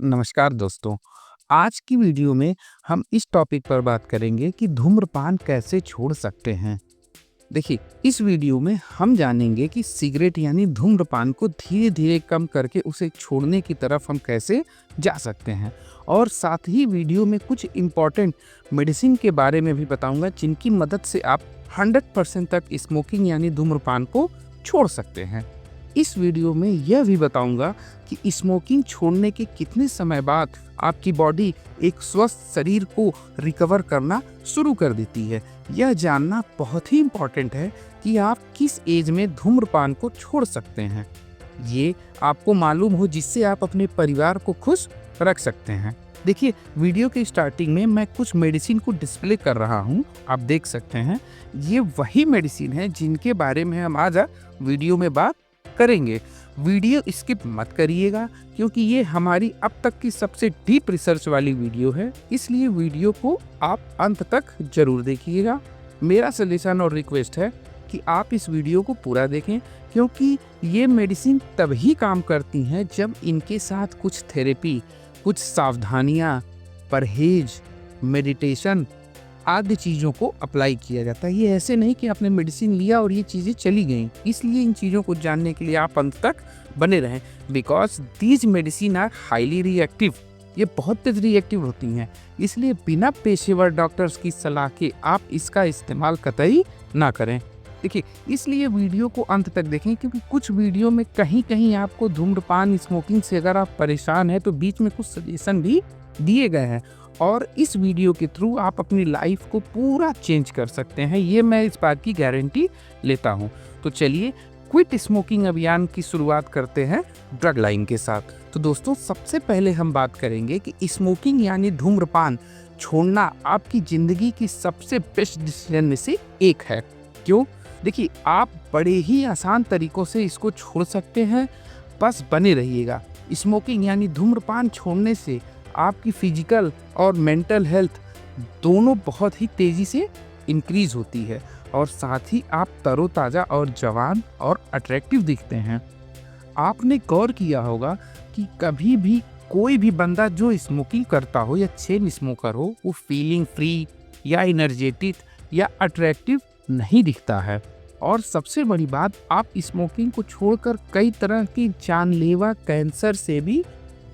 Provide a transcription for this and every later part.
नमस्कार दोस्तों। आज की वीडियो में हम इस टॉपिक पर बात करेंगे कि धूम्रपान कैसे छोड़ सकते हैं। देखिए, इस वीडियो में हम जानेंगे कि सिगरेट यानी धूम्रपान को धीरे-धीरे कम करके उसे छोड़ने की तरफ हम कैसे जा सकते हैं। और साथ ही वीडियो में कुछ इम्पोर्टेंट मेडिसिन के बारे में भी बताऊंगा जिनकी मदद से आप 100% तक स्मोकिंग यानी धूम्रपान को छोड़ सकते हैं। इस वीडियो में यह भी बताऊंगा कि स्मोकिंग छोड़ने के कितने समय बाद आपकी बॉडी एक स्वस्थ शरीर को रिकवर करना शुरू कर देती है। यह जानना बहुत ही इम्पोर्टेंट है कि आप किस एज में धूम्रपान को छोड़ सकते हैं। ये आपको मालूम हो जिससे आप अपने परिवार को खुश रख सकते हैं। देखिए, वीडियो के स्टार्टिंग में मैं कुछ मेडिसिन को डिस्प्ले कर रहा हूँ, आप देख सकते हैं। ये वही मेडिसिन है जिनके बारे में हम आज वीडियो में बात करेंगे। वीडियो स्किप मत करिएगा क्योंकि ये हमारी अब तक की सबसे डीप रिसर्च वाली वीडियो है, इसलिए वीडियो को आप अंत तक जरूर देखिएगा। मेरा सजेशन और रिक्वेस्ट है कि आप इस वीडियो को पूरा देखें क्योंकि ये मेडिसिन तभी काम करती हैं जब इनके साथ कुछ थेरेपी, कुछ सावधानियाँ, परहेज, मेडिटेशन आदि चीज़ों को अप्लाई किया जाता है। ये ऐसे नहीं कि आपने मेडिसिन लिया और ये चीज़ें चली गईं। इसलिए इन चीज़ों को जानने के लिए आप अंत तक बने रहें because these medicine are highly reactive. ये बहुत तेज रिएक्टिव होती हैं, इसलिए बिना पेशेवर डॉक्टर्स की सलाह के आप इसका इस्तेमाल कतई ना करें। देखिए, इसलिए वीडियो को अंत तक देखें क्योंकि कुछ वीडियो में कहीं कहीं आपको धूम्रपान स्मोकिंग से अगर आप परेशान हैं तो बीच में कुछ सजेशन भी दिए गए हैं और इस वीडियो के थ्रू आप अपनी लाइफ को पूरा चेंज कर सकते हैं। ये मैं इस बात की गारंटी लेता हूँ। तो चलिए क्विट स्मोकिंग अभियान की शुरुआत करते हैं ड्रग लाइन के साथ। तो दोस्तों, सबसे पहले हम बात करेंगे कि स्मोकिंग यानी धूम्रपान छोड़ना आपकी ज़िंदगी की सबसे बेस्ट डिसीजन में से एक है। क्यों? देखिए, आप बड़े ही आसान तरीक़ों से इसको छोड़ सकते हैं, बस बने रहिएगा। स्मोकिंग यानी धूम्रपान छोड़ने से आपकी फिजिकल और मेंटल हेल्थ दोनों बहुत ही तेज़ी से इंक्रीज़ होती है और साथ ही आप तरोताज़ा और जवान और अट्रैक्टिव दिखते हैं। आपने गौर किया होगा कि कभी भी कोई भी बंदा जो स्मोकिंग करता हो या चेन स्मोकर हो, वो फीलिंग फ्री या एनर्जेटिक या अट्रैक्टिव नहीं दिखता है। और सबसे बड़ी बात, आप स्मोकिंग को छोड़कर कई तरह की जानलेवा कैंसर से भी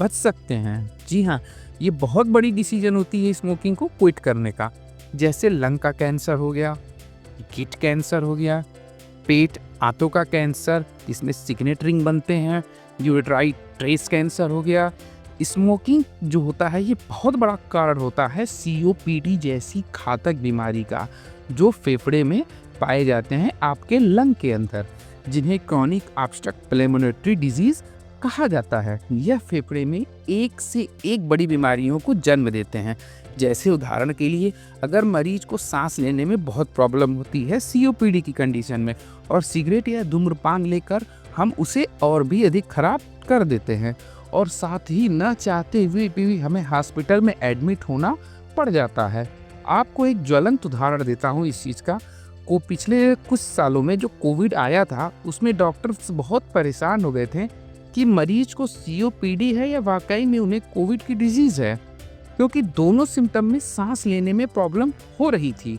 बच सकते हैं। जी हाँ, ये बहुत बड़ी डिसीजन होती है स्मोकिंग को क्विट करने का। जैसे लंग का कैंसर हो गया, गिट कैंसर हो गया, पेट आंतों का कैंसर जिसमें सिग्नेट रिंग बनते हैं, यूरेट्राइन ट्रेस कैंसर हो गया। स्मोकिंग जो होता है ये बहुत बड़ा कारण होता है COPD जैसी घातक बीमारी का, जो फेफड़े में पाए जाते हैं आपके लंग के अंदर, जिन्हें क्रॉनिक ऑब्स्ट्रक्टिव पल्मोनरी डिजीज कहा जाता है। यह फेफड़े में एक से एक बड़ी बीमारियों को जन्म देते हैं। जैसे उदाहरण के लिए, अगर मरीज को सांस लेने में बहुत प्रॉब्लम होती है COPD की कंडीशन में और सिगरेट या धूम्रपान लेकर हम उसे और भी अधिक खराब कर देते हैं और साथ ही न चाहते हुए भी हमें हॉस्पिटल में एडमिट होना पड़ जाता है। आपको एक ज्वलंत उदाहरण देता हूँ इस चीज़ का। पिछले कुछ सालों में जो कोविड आया था उसमें डॉक्टर्स बहुत परेशान हो गए थे कि मरीज को COPD है या वाकई में उन्हें कोविड की डिजीज़ है, क्योंकि दोनों सिम्टम में सांस लेने में प्रॉब्लम हो रही थी।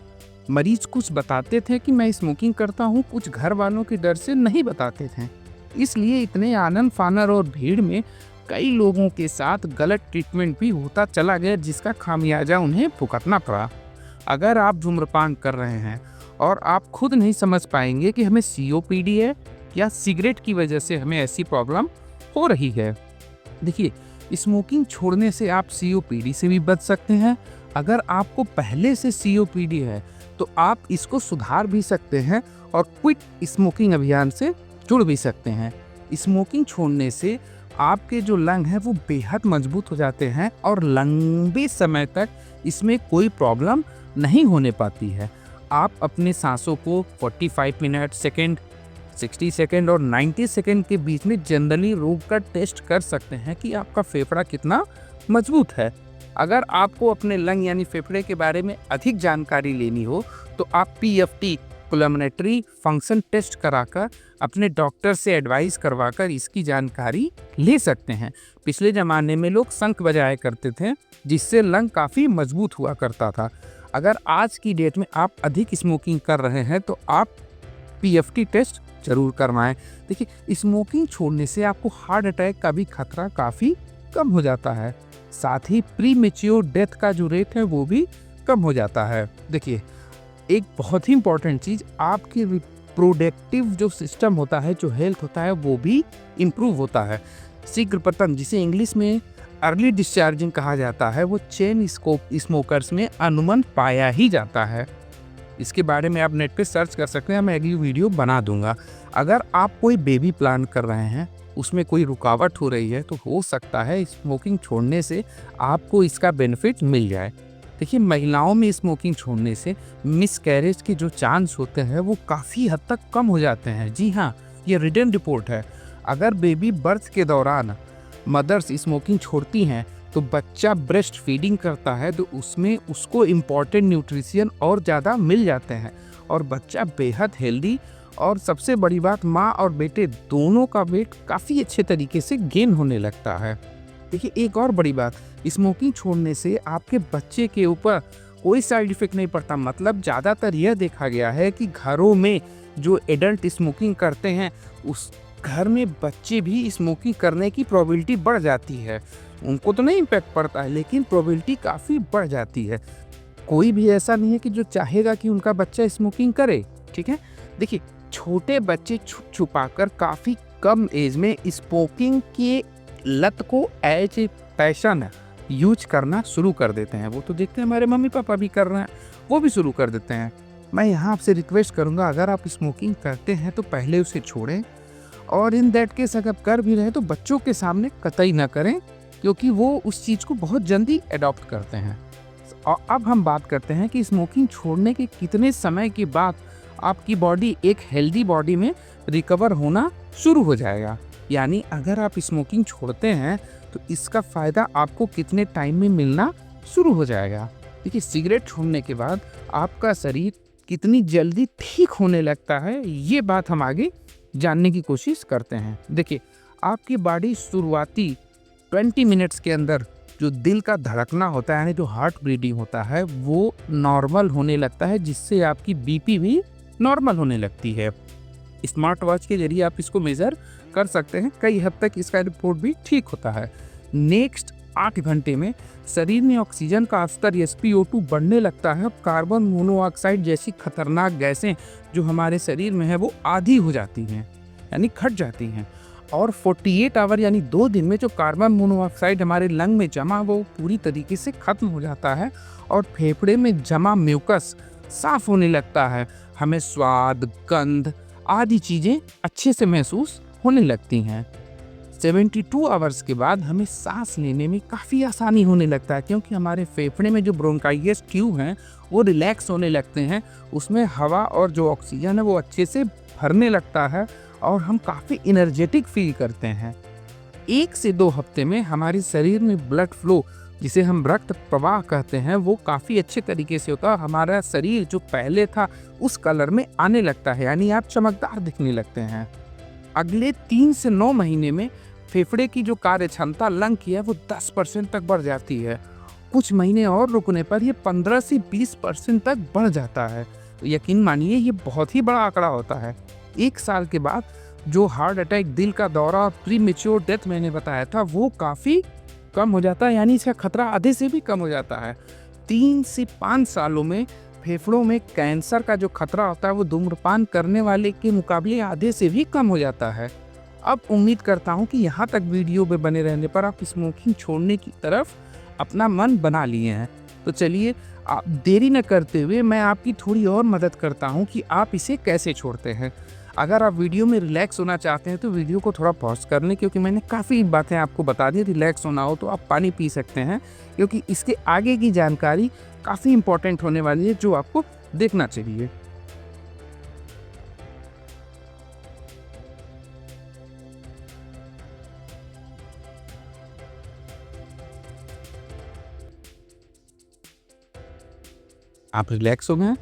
मरीज कुछ बताते थे कि मैं स्मोकिंग करता हूँ, कुछ घर वालों के डर से नहीं बताते थे। इसलिए इतने आनन फानर और भीड़ में कई लोगों के साथ गलत ट्रीटमेंट भी होता चला गया जिसका खामियाजा उन्हें भुगतना पड़ा। अगर आप धूम्रपान कर रहे हैं और आप खुद नहीं समझ पाएंगे कि हमें COPD है या सिगरेट की वजह से हमें ऐसी प्रॉब्लम हो रही है। देखिए, स्मोकिंग छोड़ने से आप COPD से भी बच सकते हैं। अगर आपको पहले से COPD है तो आप इसको सुधार भी सकते हैं और क्विट स्मोकिंग अभियान से जुड़ भी सकते हैं। स्मोकिंग छोड़ने से आपके जो लंग हैं वो बेहद मजबूत हो जाते हैं और लंबे समय तक इसमें कोई प्रॉब्लम नहीं होने पाती है। आप अपने सांसों को 45 मिनट, सेकेंड, 60 सेकेंड और 90 सेकेंड के बीच में जनरली रोक कर टेस्ट कर सकते हैं कि आपका फेफड़ा कितना मजबूत है। अगर आपको अपने लंग यानी फेफड़े के बारे में अधिक जानकारी लेनी हो तो आप PFT पुल्मोनरी फंक्शन टेस्ट कराकर अपने डॉक्टर से एडवाइस करवाकर इसकी जानकारी ले सकते हैं। पिछले ज़माने में लोग शंख बजाया करते थे, जिससे लंग काफ़ी मजबूत हुआ करता था। अगर आज की डेट में आप अधिक स्मोकिंग कर रहे हैं तो आप पीएफटी टेस्ट जरूर करवाएं। देखिए, स्मोकिंग छोड़ने से आपको हार्ट अटैक का भी खतरा काफ़ी कम हो जाता है। साथ ही प्री मेच्योर डेथ का जो रेट है वो भी कम हो जाता है। देखिए, एक बहुत ही इंपॉर्टेंट चीज़, आपकी रिप्रोडक्टिव जो सिस्टम होता है, जो हेल्थ होता है, वो भी इम्प्रूव होता है। शीघ्र पतन, जिसे इंग्लिश में अर्ली डिस्चार्जिंग कहा जाता है, वो चेन स्मोकर्स में अमूमन पाया ही जाता है। इसके बारे में आप नेट पे सर्च कर सकते हैं, मैं अगली वीडियो बना दूंगा। अगर आप कोई बेबी प्लान कर रहे हैं, उसमें कोई रुकावट हो रही है, तो हो सकता है स्मोकिंग छोड़ने से आपको इसका बेनिफिट मिल जाए। देखिए, महिलाओं में स्मोकिंग छोड़ने से मिसकैरेज के जो चांस होते हैं वो काफ़ी हद तक कम हो जाते हैं। जी हाँ, ये रिटन रिपोर्ट है। अगर बेबी बर्थ के दौरान मदर्स स्मोकिंग छोड़ती हैं तो बच्चा ब्रेस्ट फीडिंग करता है, तो उसमें उसको इम्पॉर्टेंट न्यूट्रिशन और ज़्यादा मिल जाते हैं और बच्चा बेहद हेल्दी, और सबसे बड़ी बात, माँ और बेटे दोनों का वेट काफ़ी अच्छे तरीके से गेन होने लगता है। देखिए, एक और बड़ी बात, स्मोकिंग छोड़ने से आपके बच्चे के ऊपर कोई साइड इफेक्ट नहीं पड़ता। मतलब ज़्यादातर यह देखा गया है कि घरों में जो एडल्ट स्मोकिंग करते हैं, उस घर में बच्चे भी स्मोकिंग करने की प्रोबेबिलिटी बढ़ जाती है। उनको तो नहीं इम्पैक्ट पड़ता है, लेकिन प्रोबेबिलिटी काफ़ी बढ़ जाती है। कोई भी ऐसा नहीं है कि जो चाहेगा कि उनका बच्चा स्मोकिंग करे, ठीक है। देखिए, छोटे बच्चे छुप छुपाकर काफ़ी कम एज में स्मोकिंग के लत को एज ए पैशन यूज करना शुरू कर देते हैं। वो तो देखते हैं हमारे मम्मी पापा भी कर रहे हैं, वो भी शुरू कर देते हैं। मैं यहाँ आपसे रिक्वेस्ट करूँगा, अगर आप स्मोकिंग करते हैं तो पहले उसे छोड़ें, और इन दैट केस अगर कर भी रहे तो बच्चों के सामने कतई ना करें, क्योंकि वो उस चीज़ को बहुत जल्दी अडॉप्ट करते हैं। और अब हम बात करते हैं कि स्मोकिंग छोड़ने के कितने समय के बाद आपकी बॉडी एक हेल्दी बॉडी में रिकवर होना शुरू हो जाएगा। यानी अगर आप स्मोकिंग छोड़ते हैं तो इसका फ़ायदा आपको कितने टाइम में मिलना शुरू हो जाएगा। देखिए, सिगरेट छोड़ने के बाद आपका शरीर कितनी जल्दी ठीक होने लगता है, ये बात हम आगे जानने की कोशिश करते हैं। देखिए, आपकी बॉडी शुरुआती 20 मिनट्स के अंदर जो दिल का धड़कना होता है, यानी जो हार्ट बीटिंग होता है, वो नॉर्मल होने लगता है, जिससे आपकी बीपी भी नॉर्मल होने लगती है। स्मार्ट वॉच के जरिए आप इसको मेज़र कर सकते हैं। कई हद तक इसका रिपोर्ट भी ठीक होता है। नेक्स्ट 8 घंटे में शरीर में ऑक्सीजन का स्तर SpO2 बढ़ने लगता है। कार्बन मोनोऑक्साइड जैसी खतरनाक गैसें जो हमारे शरीर में है वो आधी हो जाती हैं, यानी घट जाती हैं। और 48 आवर यानी 2 दिन में जो कार्बन मोनोऑक्साइड हमारे लंग में जमा, वो पूरी तरीके से खत्म हो जाता है और फेफड़े में जमा म्यूकस साफ होने लगता है। हमें स्वाद, गंध आदि चीज़ें अच्छे से महसूस होने लगती हैं। 72 आवर्स के बाद हमें सांस लेने में काफ़ी आसानी होने लगता है, क्योंकि हमारे फेफड़े में जो ब्रोंकाइटिस ट्यूब हैं वो रिलैक्स होने लगते हैं। उसमें हवा और जो ऑक्सीजन है वो अच्छे से भरने लगता है और हम काफ़ी एनर्जेटिक फील करते हैं। 1 से 2 हफ्ते में हमारे शरीर में ब्लड फ्लो, जिसे हम रक्त प्रवाह कहते हैं, वो काफ़ी अच्छे तरीके से होता है। हमारा शरीर जो पहले था उस कलर में आने लगता है, यानी आप चमकदार दिखने लगते हैं। अगले 3 से 9 महीने में फेफड़े की जो कार्य क्षमता लंग की है वो 10% तक बढ़ जाती है। कुछ महीने और रुकने पर ये 15 से 20% तक बढ़ जाता है। तो यकीन मानिए, ये बहुत ही बड़ा आंकड़ा होता है। 1 साल के बाद जो हार्ट अटैक, दिल का दौरा और प्री मेच्योर डेथ मैंने बताया था, वो काफ़ी कम हो जाता है, यानी इसका खतरा आधे से भी कम हो जाता है। 3 से 5 सालों में फेफड़ों में कैंसर का जो खतरा होता है वो धूम्रपान करने वाले के मुकाबले आधे से भी कम हो जाता है। अब उम्मीद करता हूँ कि यहाँ तक वीडियो में बने रहने पर आप स्मोकिंग छोड़ने की तरफ अपना मन बना लिए हैं। तो चलिए, आप देरी न करते हुए मैं आपकी थोड़ी और मदद करता हूँ कि आप इसे कैसे छोड़ते हैं। अगर आप वीडियो में रिलैक्स होना चाहते हैं तो वीडियो को थोड़ा पॉज कर लें, क्योंकि मैंने काफ़ी बातें आपको बता दी। रिलैक्स होना हो तो आप पानी पी सकते हैं, क्योंकि इसके आगे की जानकारी काफ़ी इंपॉर्टेंट होने वाली है, जो आपको देखना चाहिए। आप रिलैक्स हो गए हैं?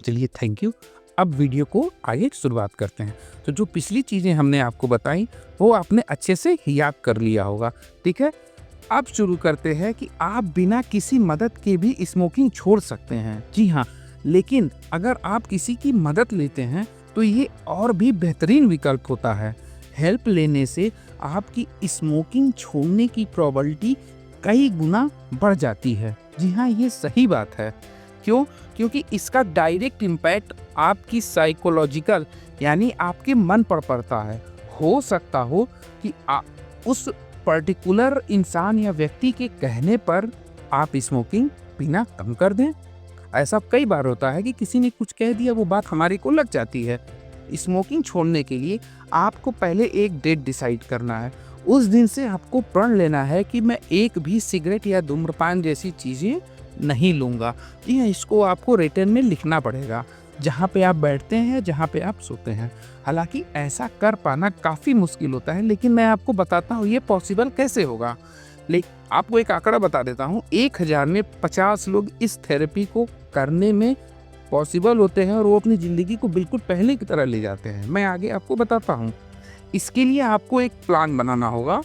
चलिए, थैंक यू। अब वीडियो को आगे शुरुआत करते हैं। तो जो पिछली चीज़ें हमने आपको बताई वो आपने अच्छे से याद कर लिया होगा, ठीक है। अब शुरू करते हैं कि आप बिना किसी मदद के भी स्मोकिंग छोड़ सकते हैं। जी हाँ, लेकिन अगर आप किसी की मदद लेते हैं तो ये और भी बेहतरीन विकल्प होता है। हेल्प लेने से आपकी स्मोकिंग छोड़ने की प्रोबेबिलिटी कई गुना बढ़ जाती है। जी हाँ, ये सही बात है। क्यों? क्योंकि इसका डायरेक्ट इम्पैक्ट आपकी साइकोलॉजिकल यानी आपके मन पर पड़ता है। हो सकता हो कि उस पर्टिकुलर इंसान या व्यक्ति के कहने पर आप स्मोकिंग पीना कम कर दें। ऐसा कई बार होता है कि किसी ने कुछ कह दिया, वो बात हमारे को लग जाती है। स्मोकिंग छोड़ने के लिए आपको पहले एक डेट डिसाइड करना है। उस दिन से आपको प्रण लेना है कि मैं एक भी सिगरेट या धूम्रपान जैसी चीज़ें नहीं लूँगा। जी हाँ, इसको आपको रिटर्न में लिखना पड़ेगा, जहाँ पे आप बैठते हैं, जहाँ पे आप सोते हैं। हालांकि ऐसा कर पाना काफ़ी मुश्किल होता है, लेकिन मैं आपको बताता हूँ ये पॉसिबल कैसे होगा। लेकिन आपको एक आंकड़ा बता देता हूँ, 1000 में 50 लोग इस थेरेपी को करने में पॉसिबल होते हैं और वो अपनी ज़िंदगी को बिल्कुल पहले की तरह ले जाते हैं। मैं आगे आपको बताता हूँ। इसके लिए आपको एक प्लान बनाना होगा।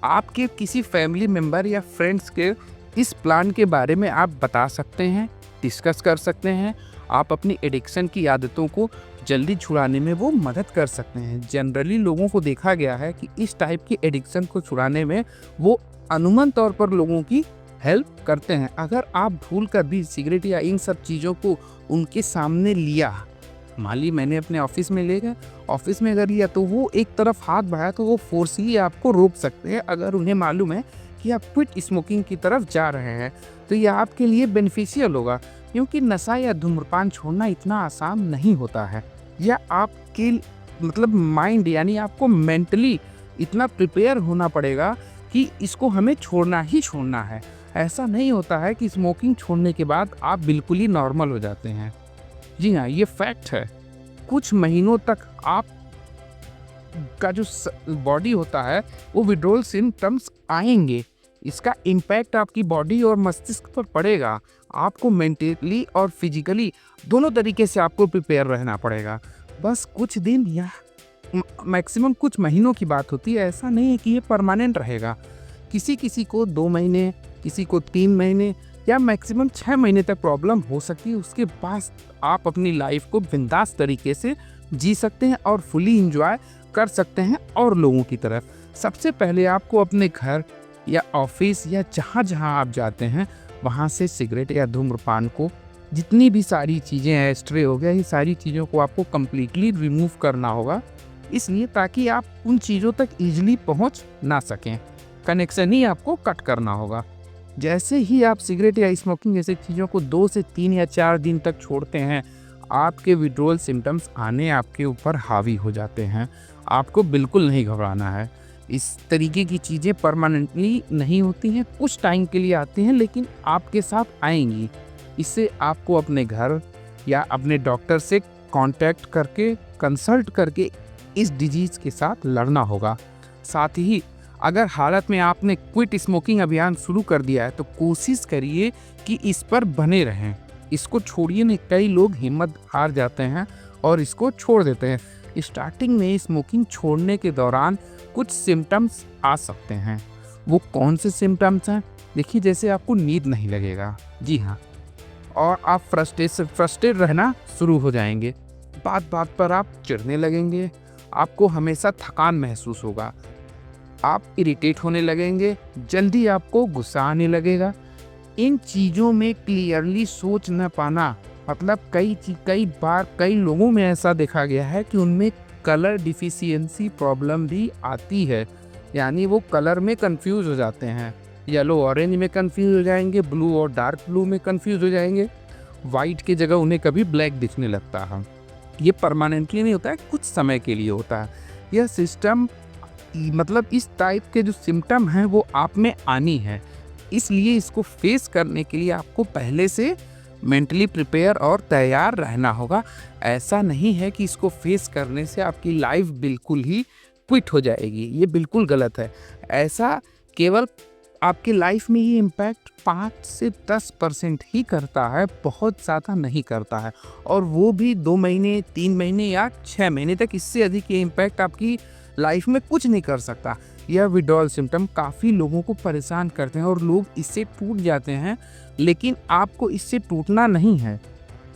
आपके किसी फैमिली मेम्बर या फ्रेंड्स के इस प्लान के बारे में आप बता सकते हैं, डिस्कस कर सकते हैं। आप अपनी एडिक्शन की आदतों को जल्दी छुड़ाने में वो मदद कर सकते हैं। जनरली लोगों को देखा गया है कि इस टाइप की एडिक्शन को छुड़ाने में वो अनुमान तौर पर लोगों की हेल्प करते हैं। अगर आप भूल कर भी सिगरेट या इन सब चीज़ों को उनके सामने लिया, मान ली मैंने अपने ऑफिस में ले गए, ऑफिस में अगर लिया तो वो एक तरफ हाथ बढ़ाया तो वो फोर्सली आपको रोक सकते हैं। अगर उन्हें मालूम है कि आप क्विट स्मोकिंग की तरफ जा रहे हैं तो ये आपके लिए बेनिफिशियल होगा, क्योंकि नशा या धूम्रपान छोड़ना इतना आसान नहीं होता है। या आपके मतलब माइंड यानी आपको मेंटली इतना प्रिपेयर होना पड़ेगा कि इसको हमें छोड़ना ही छोड़ना है। ऐसा नहीं होता है कि स्मोकिंग छोड़ने के बाद आप बिल्कुल ही नॉर्मल हो जाते हैं। जी हाँ, ये फैक्ट है। कुछ महीनों तक आप का जो बॉडी होता है वो विड्रॉल सिम्टम्स आएंगे। इसका इम्पैक्ट आपकी बॉडी और मस्तिष्क पर पड़ेगा। आपको मेंटली और फिजिकली दोनों तरीके से आपको प्रिपेयर रहना पड़ेगा। बस कुछ दिन या मैक्सिमम कुछ महीनों की बात होती है, ऐसा नहीं है कि ये परमानेंट रहेगा। किसी किसी को 2 महीने, किसी को 3 महीने या मैक्सिमम 6 महीने तक प्रॉब्लम हो सकती है। उसके बाद आप अपनी लाइफ को बिंदास तरीके से जी सकते हैं और फुली इंजॉय कर सकते हैं और लोगों की तरफ। सबसे पहले आपको अपने घर या ऑफिस या जहाँ जहाँ आप जाते हैं वहाँ से सिगरेट या धूम्रपान को, जितनी भी सारी चीज़ें हैं, स्ट्रे हो गया, ये सारी चीज़ों को आपको कम्प्लीटली रिमूव करना होगा। इसलिए ताकि आप उन चीज़ों तक ईजिली पहुँच ना सकें, कनेक्शन ही आपको कट करना होगा। जैसे ही आप सिगरेट या स्मोकिंग जैसी चीज़ों को 2 से 3 या 4 दिन तक छोड़ते हैं, आपके विड्रॉल सिम्टम्स आने आपके ऊपर हावी हो जाते हैं। आपको बिल्कुल नहीं घबराना है। इस तरीके की चीज़ें परमानेंटली नहीं होती हैं, कुछ टाइम के लिए आती हैं, लेकिन आपके साथ आएंगी। इससे आपको अपने घर या अपने डॉक्टर से कांटेक्ट करके, कंसल्ट करके इस डिजीज़ के साथ लड़ना होगा। साथ ही अगर हालत में आपने क्विट स्मोकिंग अभियान शुरू कर दिया है तो कोशिश करिए कि इस पर बने रहें। इसको छोड़िए नहीं। कई लोग हिम्मत हार जाते हैं और इसको छोड़ देते हैं। स्टार्टिंग में स्मोकिंग छोड़ने के दौरान कुछ सिम्टम्स आ सकते हैं। वो कौन से सिम्टम्स हैं? देखिए, जैसे आपको नींद नहीं लगेगा, जी हाँ, और आप फ्रस्ट्रेट रहना शुरू हो जाएंगे। बात बात पर आप चिढ़ने लगेंगे। आपको हमेशा थकान महसूस होगा। आप इरिटेट होने लगेंगे। जल्दी आपको गुस्सा आने लगेगा। इन चीज़ों में क्लियरली सोच न पाना, मतलब कई बार कई लोगों में ऐसा देखा गया है कि उनमें कलर डिफिशियंसी प्रॉब्लम भी आती है। यानी वो कलर में कंफ्यूज हो जाते हैं। येलो ऑरेंज में कंफ्यूज हो जाएंगे, ब्लू और डार्क ब्लू में कंफ्यूज हो जाएंगे। वाइट की जगह उन्हें कभी ब्लैक दिखने लगता है। ये परमानेंटली नहीं होता है, कुछ समय के लिए होता है। यह सिस्टम मतलब इस टाइप के जो सिम्टम हैं वो आप में आनी है। इसलिए इसको फेस करने के लिए आपको पहले से मेंटली प्रिपेयर और तैयार रहना होगा। ऐसा नहीं है कि इसको फेस करने से आपकी लाइफ बिल्कुल ही क्विट हो जाएगी। ये बिल्कुल गलत है। ऐसा केवल आपकी लाइफ में ये इम्पैक्ट 5 से 10% ही करता है, बहुत ज़्यादा नहीं करता है, और वो भी 2 महीने, 3 महीने या 6 महीने तक। इससे अधिक ये इम्पैक्ट आपकी लाइफ में कुछ नहीं कर सकता। यह विड्रॉल सिम्टम काफ़ी लोगों को परेशान करते हैं और लोग इससे टूट जाते हैं, लेकिन आपको इससे टूटना नहीं है।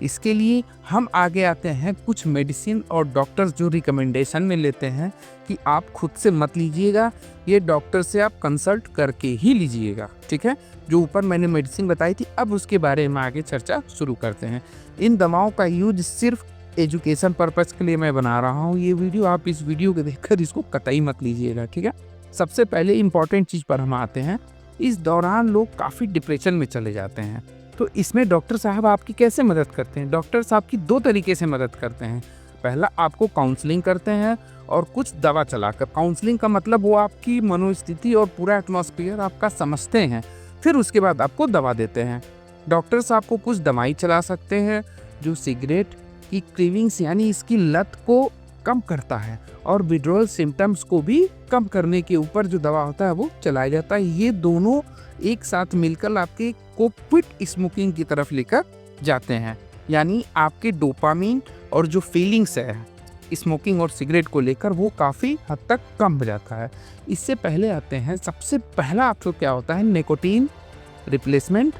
इसके लिए हम आगे आते हैं कुछ मेडिसिन और डॉक्टर्स जो रिकमेंडेशन में लेते हैं कि आप खुद से मत लीजिएगा, ये डॉक्टर से आप कंसल्ट करके ही लीजिएगा, ठीक है। जो ऊपर मैंने मेडिसिन बताई थी, अब उसके बारे में आगे चर्चा शुरू करते हैं। इन दवाओं का यूज सिर्फ एजुकेशन पर्पज़ के लिए मैं बना रहा हूँ ये वीडियो। आप इस वीडियो को देखकर इसको कतई मत लीजिएगा, ठीक है। सबसे पहले इम्पॉर्टेंट चीज़ पर हम आते हैं। इस दौरान लोग काफ़ी डिप्रेशन में चले जाते हैं, तो इसमें डॉक्टर साहब आपकी कैसे मदद करते हैं? डॉक्टर साहब की 2 तरीके से मदद करते हैं। पहला, आपको काउंसलिंग करते हैं और कुछ दवा चलाकर। काउंसलिंग का मतलब वो आपकी मनोस्थिति और पूरा एटमॉस्फेयर आपका समझते हैं, फिर उसके बाद आपको दवा देते हैं। डॉक्टर साहब को कुछ दवाई चला सकते हैं जो सिगरेट की क्रेविंग्स यानी इसकी लत को कम करता है, और विड्रॉल सिम्टम्स को भी कम करने के ऊपर जो दवा होता है वो चलाया जाता है। ये दोनों एक साथ मिलकर आपके को क्विट स्मोकिंग की तरफ लेकर जाते हैं, यानी आपके डोपामिन और जो फीलिंग्स है स्मोकिंग और सिगरेट को लेकर वो काफ़ी हद तक कम हो जाता है। इससे पहले आते हैं, सबसे पहला आपको क्या होता है, निकोटीन रिप्लेसमेंट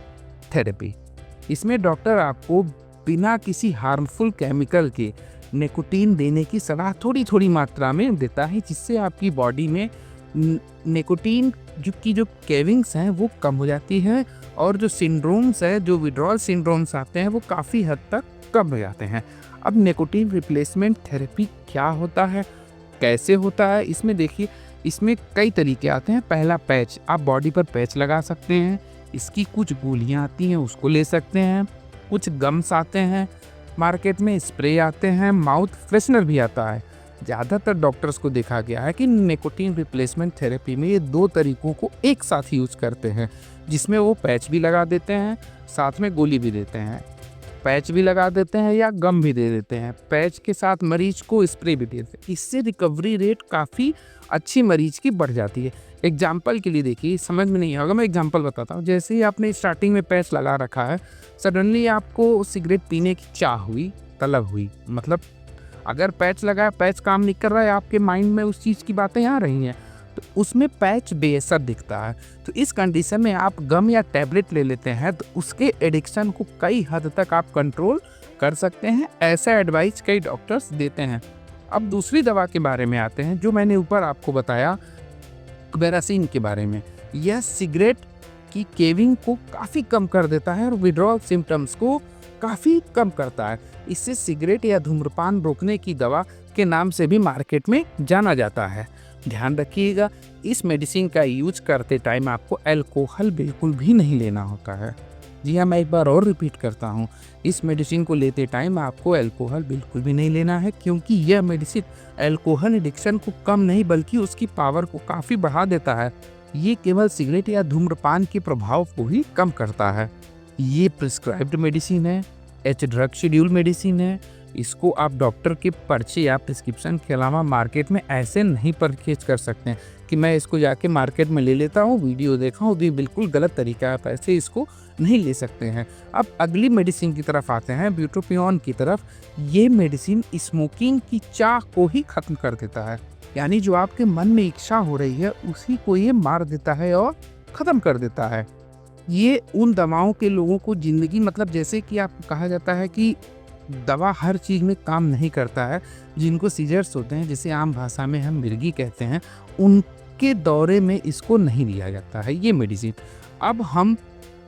थेरेपी। इसमें डॉक्टर आपको बिना किसी हार्मफुल केमिकल के निकोटीन देने की सलाह थोड़ी थोड़ी मात्रा में देता है, जिससे आपकी बॉडी में निकोटीन जो क्रेविंग्स हैं वो कम हो जाती है, और जो सिंड्रोम्स है, जो विड्रॉल सिंड्रोम्स आते हैं वो काफ़ी हद तक कम हो जाते हैं। अब निकोटीन रिप्लेसमेंट थेरेपी क्या होता है, कैसे होता है? इसमें देखिए, इसमें कई तरीके आते हैं। पहला, पैच। आप बॉडी पर पैच लगा सकते हैं। इसकी कुछ गोलियां आती हैं, उसको ले सकते हैं। कुछ गम्स आते हैं मार्केट में, स्प्रे आते हैं, माउथ फ्रेशनर भी आता है। ज़्यादातर डॉक्टर्स को देखा गया है कि निकोटीन रिप्लेसमेंट थेरेपी में ये 2 तरीकों को एक साथ यूज करते हैं, जिसमें वो पैच भी लगा देते हैं, साथ में गोली भी देते हैं। पैच भी लगा देते हैं या गम भी दे देते हैं। पैच के साथ मरीज को स्प्रे भी देते हैं। इससे रिकवरी रेट काफ़ी अच्छी मरीज की बढ़ जाती है। एग्जाम्पल के लिए देखिए, समझ में नहीं होगा, मैं एग्जाम्पल बताता हूँ। जैसे ही आपने स्टार्टिंग में पैच लगा रखा है, सडनली आपको सिगरेट पीने की चाह हुई, तलब हुई, मतलब अगर पैच लगा, पैच काम नहीं कर रहा है, आपके माइंड में उस चीज़ की बातें आ रही हैं, तो उसमें पैच बेअसर दिखता है। तो इस कंडीशन में आप गम या टैबलेट ले लेते हैं, तो उसके एडिक्शन को कई हद तक आप कंट्रोल कर सकते हैं। ऐसा एडवाइस कई डॉक्टर्स देते हैं। अब दूसरी दवा के बारे में आते हैं, जो मैंने ऊपर आपको बताया क्वेरासिन के बारे में। यह सिगरेट की क्रेविंग को काफ़ी कम कर देता है और विड्रॉल सिम्टम्स को काफ़ी कम करता है। इससे सिगरेट या धूम्रपान रोकने की दवा के नाम से भी मार्केट में जाना जाता है। ध्यान रखिएगा, इस मेडिसिन का यूज करते टाइम आपको अल्कोहल बिल्कुल भी नहीं लेना होता है। जी हाँ, मैं एक बार और रिपीट करता हूँ, इस मेडिसिन को लेते टाइम आपको अल्कोहल बिल्कुल भी नहीं लेना है, क्योंकि यह मेडिसिन अल्कोहल एडिक्शन को कम नहीं बल्कि उसकी पावर को काफ़ी बढ़ा देता है। ये केवल सिगरेट या धूम्रपान के प्रभाव को ही कम करता है। ये प्रिस्क्राइब्ड मेडिसिन है, एच ड्रग शेड्यूल मेडिसिन है। इसको आप डॉक्टर के पर्चे या प्रिस्क्रिप्शन के अलावा मार्केट में ऐसे नहीं परचेज कर सकते हैं कि मैं इसको जाके मार्केट में ले लेता हूँ, वीडियो देखा हूँ। ये बिल्कुल गलत तरीका है, आप ऐसे इसको नहीं ले सकते हैं। अब अगली मेडिसिन की तरफ आते हैं, ब्यूटापियोन की तरफ। ये मेडिसिन स्मोकिंग की चाह को ही खत्म कर देता है, यानी जो आपके मन में इच्छा हो रही है उसी को ये मार देता है और ख़त्म कर देता है। ये उन दवाओं के लोगों को ज़िंदगी, मतलब जैसे कि आपको कहा जाता है कि दवा हर चीज़ में काम नहीं करता है, जिनको सीजर्स होते हैं, जिसे आम भाषा में हम मिर्गी कहते हैं, उनके दौरे में इसको नहीं दिया जाता है ये मेडिसिन। अब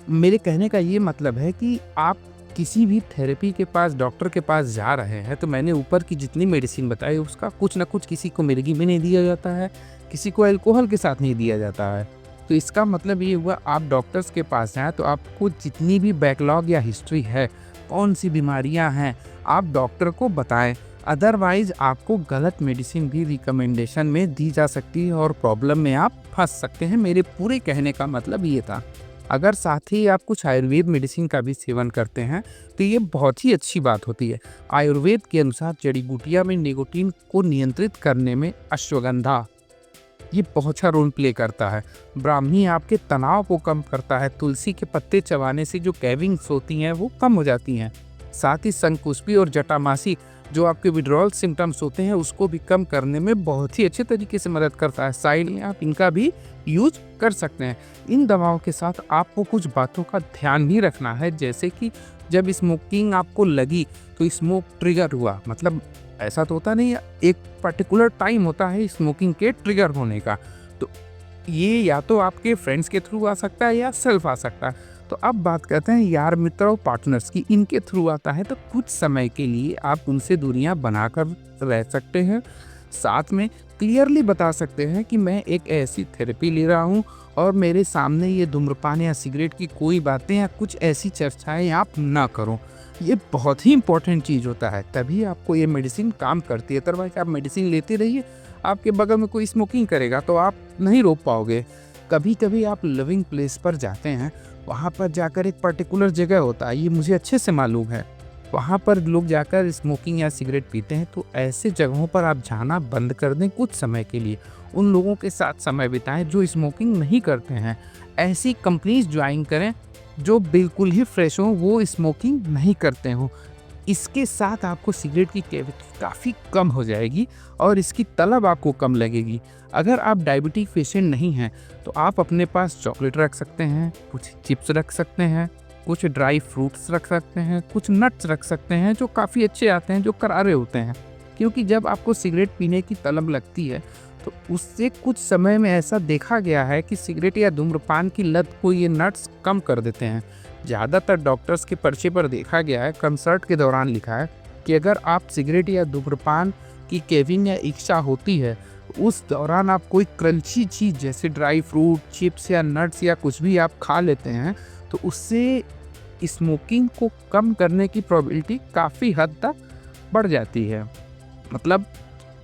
मेरे कहने का ये मतलब है कि आप किसी भी थेरेपी के पास, डॉक्टर के पास जा रहे हैं, तो मैंने ऊपर की जितनी मेडिसिन बताई उसका कुछ ना कुछ किसी को मिर्गी में नहीं दिया जाता है, किसी को अल्कोहल के साथ नहीं दिया जाता है। तो इसका मतलब ये हुआ, आप डॉक्टर्स के पास जाएँ तो आपको जितनी भी बैकलॉग या हिस्ट्री है, कौन सी बीमारियां हैं, आप डॉक्टर को बताएं। अदरवाइज आपको गलत मेडिसिन भी रिकमेंडेशन में दी जा सकती है और प्रॉब्लम में आप फंस सकते हैं। मेरे पूरे कहने का मतलब ये था। अगर साथ ही आप कुछ आयुर्वेद मेडिसिन का भी सेवन करते हैं तो ये बहुत ही अच्छी बात होती है। आयुर्वेद के अनुसार जड़ी बूटियाँ में निकोटीन को नियंत्रित करने में अश्वगंधा, ये बहुत अच्छा रोल प्ले करता है। ब्राह्मी आपके तनाव को कम करता है। तुलसी के पत्ते चबाने से जो कैविंग्स होती हैं वो कम हो जाती हैं। साथ ही शंखपुष्पी और जटामासी जो आपके विड्रॉल सिम्टम्स होते हैं उसको भी कम करने में बहुत ही अच्छे तरीके से मदद करता है। साइड में आप इनका भी यूज कर सकते हैं। इन दवाओं के साथ आपको कुछ बातों का ध्यान भी रखना है, जैसे कि जब स्मोकिंग आपको लगी तो स्मोक ट्रिगर हुआ, मतलब ऐसा तो होता नहीं है, एक पर्टिकुलर टाइम होता है स्मोकिंग के ट्रिगर होने का। तो ये या तो आपके फ्रेंड्स के थ्रू आ सकता है या सेल्फ आ सकता है। तो अब बात करते हैं यार मित्र और पार्टनर्स की। इनके थ्रू आता है तो कुछ समय के लिए आप उनसे दूरियां बनाकर रह सकते हैं। साथ में क्लियरली बता सकते हैं कि मैं एक ऐसी थेरेपी ले रहा हूं और मेरे सामने ये धूम्रपान या सिगरेट की कोई बातें या कुछ ऐसी चर्चाएं आप ना करो। ये बहुत ही इंपॉर्टेंट चीज़ होता है, तभी आपको ये मेडिसिन काम करती है। अदरवाइज आप मेडिसिन लेते रहिए, आपके बगल में कोई स्मोकिंग करेगा तो आप नहीं रोक पाओगे। कभी कभी आप लिविंग प्लेस पर जाते हैं, वहाँ पर जाकर एक पर्टिकुलर जगह होता है, ये मुझे अच्छे से मालूम है, वहाँ पर लोग जाकर स्मोकिंग या सिगरेट पीते हैं। तो ऐसे जगहों पर आप जाना बंद कर दें कुछ समय के लिए। उन लोगों के साथ समय बिताएं जो स्मोकिंग नहीं करते हैं। ऐसी कंपनीज ज्वाइन करें जो बिल्कुल ही फ्रेश हो, वो स्मोकिंग नहीं करते हो। इसके साथ आपको सिगरेट की कैविटी काफ़ी कम हो जाएगी और इसकी तलब आपको कम लगेगी। अगर आप डायबिटिक पेशेंट नहीं हैं तो आप अपने पास चॉकलेट रख सकते हैं, कुछ चिप्स रख सकते हैं, कुछ ड्राई फ्रूट्स रख सकते हैं, कुछ नट्स रख सकते हैं जो काफ़ी अच्छे आते हैं, जो करारे होते हैं। क्योंकि जब आपको सिगरेट पीने की तलब लगती है तो उससे कुछ समय में ऐसा देखा गया है कि सिगरेट या धूम्रपान की लत को ये नट्स कम कर देते हैं। ज़्यादातर डॉक्टर्स के पर्चे पर देखा गया है, कंसर्ट के दौरान लिखा है कि अगर आप सिगरेट या धूम्रपान की केविंग या इच्छा होती है, उस दौरान आप कोई क्रंची चीज़ जैसे ड्राई फ्रूट, चिप्स या नट्स या कुछ भी आप खा लेते हैं तो उससे स्मोकिंग को कम करने की प्रोबेबिलिटी काफ़ी हद तक बढ़ जाती है। मतलब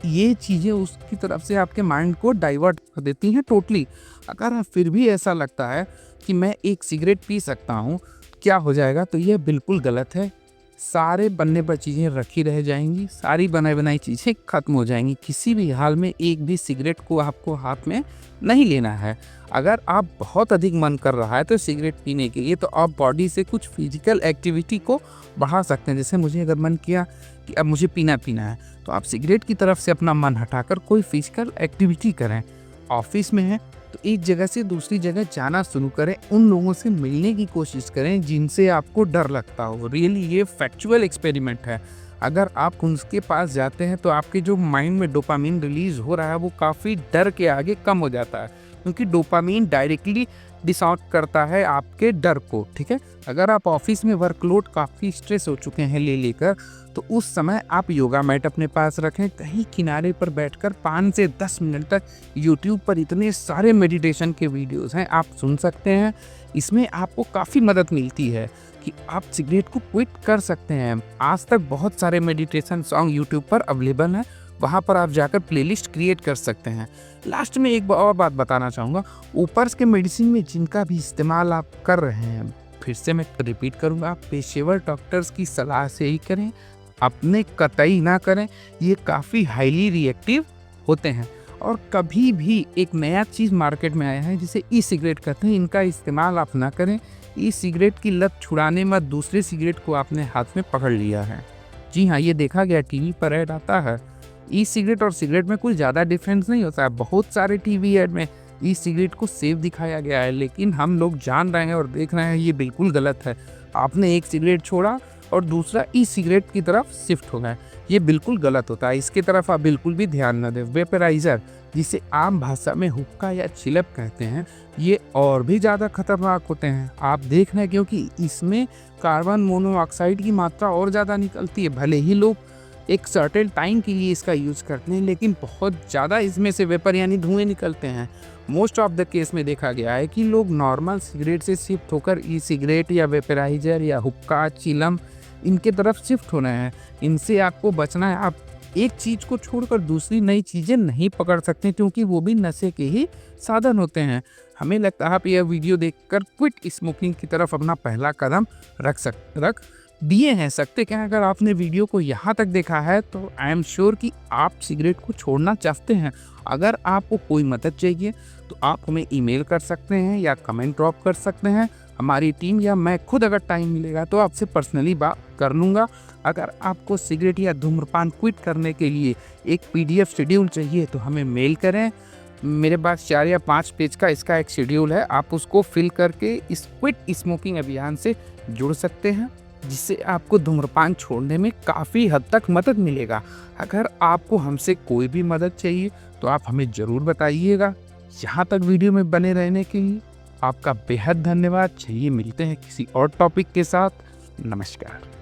ये चीज़ें उसकी तरफ से आपके माइंड को डाइवर्ट कर देती हैं टोटली। अगर फिर भी ऐसा लगता है कि मैं एक सिगरेट पी सकता हूँ, क्या हो जाएगा, तो ये बिल्कुल गलत है। सारे बनने पर चीज़ें रखी रह जाएंगी, सारी बनाई बनाई चीज़ें ख़त्म हो जाएंगी। किसी भी हाल में एक भी सिगरेट को आपको हाथ में नहीं लेना है। अगर आप बहुत अधिक मन कर रहा है तो सिगरेट पीने के लिए, तो आप बॉडी से कुछ फिजिकल एक्टिविटी को बढ़ा सकते हैं। जैसे मुझे अगर मन किया कि अब मुझे पीना है तो आप सिगरेट की तरफ से अपना मन हटाकर कोई फिजिकल एक्टिविटी करें। ऑफिस में है तो एक जगह से दूसरी जगह जाना शुरू करें, उन लोगों से मिलने की कोशिश करें जिनसे आपको डर लगता हो। रियली ये फैक्चुअल एक्सपेरिमेंट है। अगर आप उनके पास जाते हैं तो आपके जो माइंड में डोपामिन रिलीज हो रहा है वो काफ़ी डर के आगे कम हो जाता है, क्योंकि डोपामिन डायरेक्टली डिसऑर्ट करता है आपके डर को। ठीक है, अगर आप ऑफिस में वर्कलोड काफ़ी स्ट्रेस हो चुके हैं ले लेकर, तो उस समय आप योगा मैट अपने पास रखें, कहीं किनारे पर बैठकर 5 से 10 मिनट तक यूट्यूब पर इतने सारे मेडिटेशन के वीडियोस हैं, आप सुन सकते हैं। इसमें आपको काफ़ी मदद मिलती है कि आप सिगरेट को क्विट कर सकते हैं। आज तक बहुत सारे मेडिटेशन सॉन्ग यूट्यूब पर अवेलेबल हैं, वहाँ पर आप जाकर प्लेलिस्ट क्रिएट कर सकते हैं। लास्ट में एक और बात बताना चाहूँगा, ऊपर्स के मेडिसिन में जिनका भी इस्तेमाल आप कर रहे हैं, फिर से मैं रिपीट करूँगा, आप पेशेवर डॉक्टर्स की सलाह से ही करें, अपने कतई ना करें। ये काफ़ी हाईली रिएक्टिव होते हैं। और कभी भी एक नया चीज़ मार्केट में आया है जिसे ई सिगरेट कहते हैं, इनका इस्तेमाल आप ना करें। ई सिगरेट की लत छुड़ाने में दूसरे सिगरेट को आपने हाथ में पकड़ लिया है। जी हाँ, ये देखा गया, टीवी पर ऐड आता है। ई सिगरेट और सिगरेट में कुछ ज़्यादा डिफरेंस नहीं होता है। बहुत सारे टीवी ऐड में ई सिगरेट को सेफ दिखाया गया है, लेकिन हम लोग जान रहे हैं और देख रहे हैं ये बिल्कुल गलत है। आपने एक सिगरेट छोड़ा और दूसरा ई सिगरेट की तरफ शिफ्ट हो गए, ये बिल्कुल गलत होता है। इसकी तरफ आप बिल्कुल भी ध्यान न दें। वेपराइज़र, जिसे आम भाषा में हुक्का या चिलप कहते हैं, ये और भी ज़्यादा खतरनाक होते हैं। आप देख रहे हैं क्योंकि इसमें कार्बन मोनोऑक्साइड की मात्रा और ज़्यादा निकलती है। भले ही लोग एक सर्टेन टाइम के लिए इसका यूज़ करते हैं, लेकिन बहुत ज़्यादा इसमें से वेपर यानी धुएँ निकलते हैं। मोस्ट ऑफ द केस में देखा गया है कि लोग नॉर्मल सिगरेट से शिफ्ट होकर ई सिगरेट या वेपराइज़र या हुक्का, चिलम, इनके तरफ शिफ्ट होना है। इनसे आपको बचना है। आप एक चीज़ को छोड़कर दूसरी नई चीज़ें नहीं पकड़ सकते, क्योंकि वो भी नशे के ही साधन होते हैं। हमें लगता है आप यह वीडियो देखकर क्विट स्मोकिंग की तरफ अपना पहला कदम रख दिए हैं। सकते क्या, अगर आपने वीडियो को यहाँ तक देखा है तो आई एम श्योर कि आप सिगरेट को छोड़ना चाहते हैं। अगर आपको कोई मदद चाहिए तो आप हमें ईमेल कर सकते हैं या कमेंट ड्रॉप कर सकते हैं। हमारी टीम या मैं खुद अगर टाइम मिलेगा तो आपसे पर्सनली बात कर लूँगा। अगर आपको सिगरेट या धूम्रपान क्विट करने के लिए एक PDF शेड्यूल चाहिए तो हमें मेल करें। मेरे पास 4 या 5 पेज का इसका एक शेड्यूल है, आप उसको फिल करके इस क्विट स्मोकिंग अभियान से जुड़ सकते हैं, जिससे आपको धूम्रपान छोड़ने में काफ़ी हद तक मदद मिलेगा। अगर आपको हमसे कोई भी मदद चाहिए तो आप हमें ज़रूर बताइएगा। यहाँ तक वीडियो में बने रहने के लिए आपका बेहद धन्यवाद। चलिए मिलते हैं किसी और टॉपिक के साथ। नमस्कार।